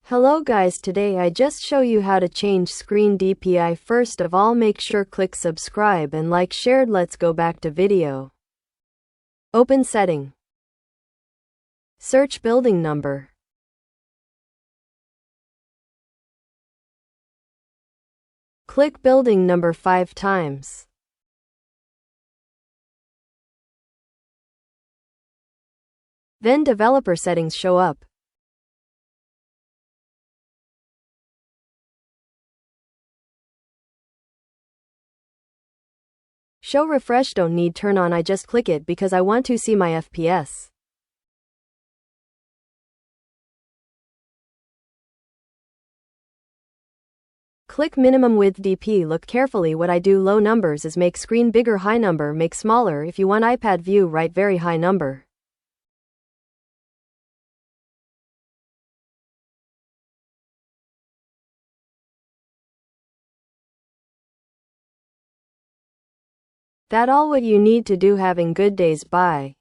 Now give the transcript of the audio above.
Hello guys, today I just show you how to change screen DPI. First of all, make sure click subscribe and like shared. Let's go back to video. Open setting. Search building number. Click building number 5 times. Then developer settings show up. Show refresh, don't need turn on, I just click it because I want to see my FPS. Click minimum width DP. Look carefully what I do. Low numbers is make screen bigger, high number make smaller. If you want iPad view, write very high number. That all what you need to do. Having good days. Bye.